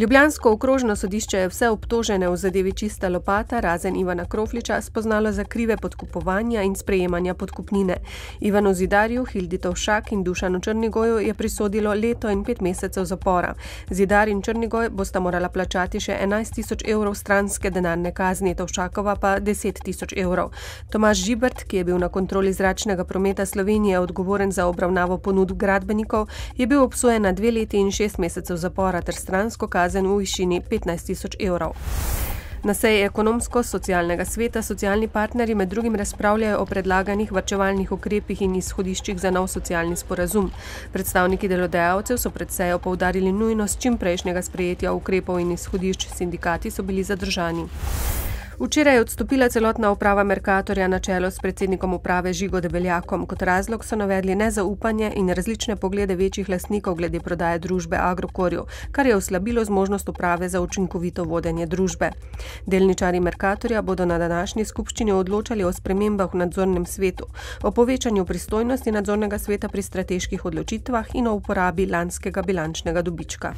Ljubljansko okrožno sodišče je vse obtožene v zadevi Čista lopata, razen Ivana Krofliča, spoznalo za krive podkupovanja in sprejemanja podkupnine. Ivanu Zidarju, Hildi Tovšak in Dušanu Črnigoju je prisodilo 1 leto in 5 mesecev zapora. Zidar in Črnigoj bosta morala plačati še 11 000 evrov stranske denarne kazni, Tovšakova pa 10 000 evrov. Tomaž Žibert, ki je bil na kontroli zračnega prometa Slovenije odgovoren za obravnavo ponudb gradbenikov, je bil obsojen na 2 leti in 6 mesecev zapora ter stransko kazen v višini 15 000 evrov. Na seji ekonomsko-socialnega sveta socialni partnerji med drugim razpravljajo o predlaganih varčevalnih ukrepih in izhodiščih za nov socialni sporazum. Predstavniki delodajalcev so pred sejo poudarili nujnost čimprejšnjega sprejetja ukrepov in izhodišč, sindikati so bili zadržani. Včeraj je odstopila celotna uprava Mercatorja na čelo s predsednikom uprave Žigo Debeljakom. Kot razlog so navedli nezaupanje in različne poglede večjih lastnikov glede prodaje družbe Agrokorju, kar je oslabilo zmožnost uprave za učinkovito vodenje družbe. Delničarji Mercatorja bodo na današnji skupščini odločali o spremembah v nadzornem svetu, o povečanju pristojnosti nadzornega sveta pri strateških odločitvah in o uporabi lanskega bilančnega dobička.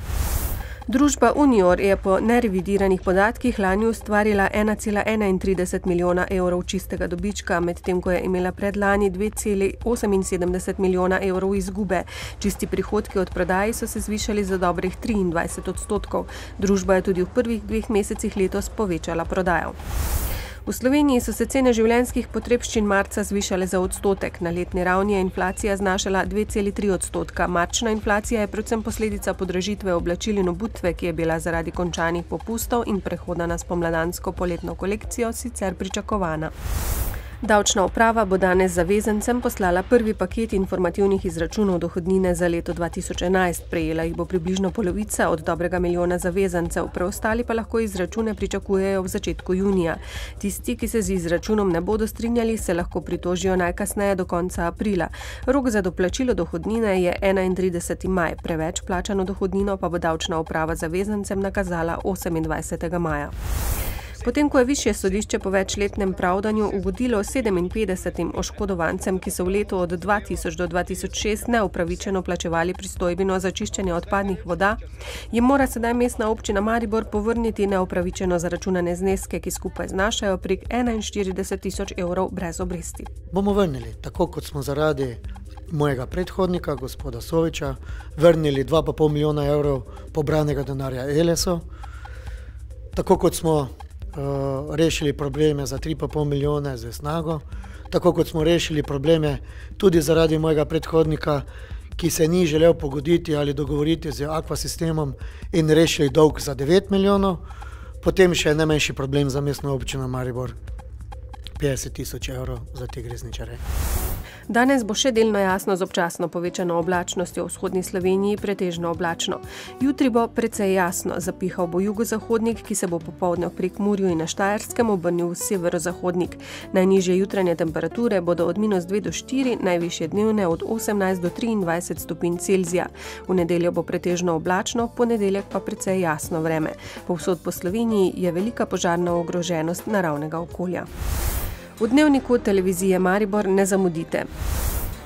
Družba Unior je po nerevidiranih podatkih lani ustvarila 1,31 milijona evrov čistega dobička, medtem ko je imela predlani 2,78 milijona evrov izgube. Čisti prihodki od prodaji so se zvišali za dobrih 23%. Družba je tudi v prvih 2 mesecih letos povečala prodajo. V Sloveniji so se cene življenjskih potrebščin marca zvišale za odstotek. Na letni ravni je inflacija znašala 2,3%. Marčna inflacija je predvsem posledica podražitve oblačil in obutve, ki je bila zaradi končanih popustov in prehoda na spomladansko poletno kolekcijo sicer pričakovana. Davčna uprava bo danes zavezancem poslala prvi paket informativnih izračunov dohodnine za leto 2011. Prejela jih bo približno polovica od dobrega milijona zavezancev, preostali pa lahko izračune pričakujejo v začetku junija. Tisti, ki se z izračunom ne bodo strinjali, se lahko pritožijo najkasneje do konca aprila. Rok za doplačilo dohodnine je 31. maj, preveč plačano dohodnino pa bo davčna uprava zavezancem nakazala 28. maja. Potem, ko je višje sodišče po večletnem pravdanju ugodilo 57 oškodovancem, ki so v letu od 2000 do 2006 neupravičeno plačevali pristojbino za čiščenje odpadnih voda, jim mora sedaj mestna občina Maribor povrniti neupravičeno zaračunane zneske, ki skupaj znašajo prek 41 000 evrov brez obresti. Bomo vrnili, tako kot smo zaradi mojega predhodnika, gospoda Soviča, vrnili 2,5 milijona evrov pobranega denarja Eleso, tako kot smo rešili probleme za 3,5 milijone z Snago, tako kot smo rešili probleme tudi zaradi mojega predhodnika, ki se ni želel pogoditi ali dogovoriti z Akvasistemom in rešili dolg za 9 milijonov, potem še najmanjši problem za mestno občino Maribor, 50 000 evrov za te grezničare. Danes bo še delno jasno z občasno povečano oblačnostjo, v vzhodni Sloveniji pretežno oblačno. Jutri bo precej jasno, zapihal bo jugozahodnik, ki se bo popoldne v Prekmurju in na Štajerskem obrnil v severozahodnik. Najnižje jutranje temperature bodo od -2 do 4, najvišje dnevne od 18 do 23 stopinj Celzija. V nedeljo bo pretežno oblačno, v ponedeljek pa precej jasno vreme. Povsod po Sloveniji je velika požarna ogroženost naravnega okolja. V dnevniku televizije Maribor ne zamudite.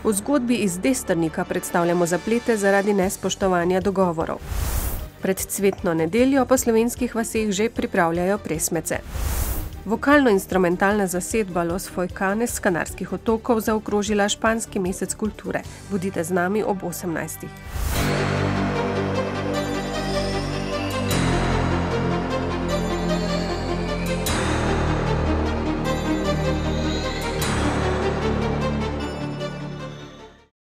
V zgodbi iz Destrnika predstavljamo zaplete zaradi nespoštovanja dogovorov. Pred cvetno nedeljo po slovenskih vaseh že pripravljajo presmece. Vokalno-instrumentalna zasedba Los Foicanes s Kanarskih otokov zaokrožila španski mesec kulture. Bodite z nami ob 18.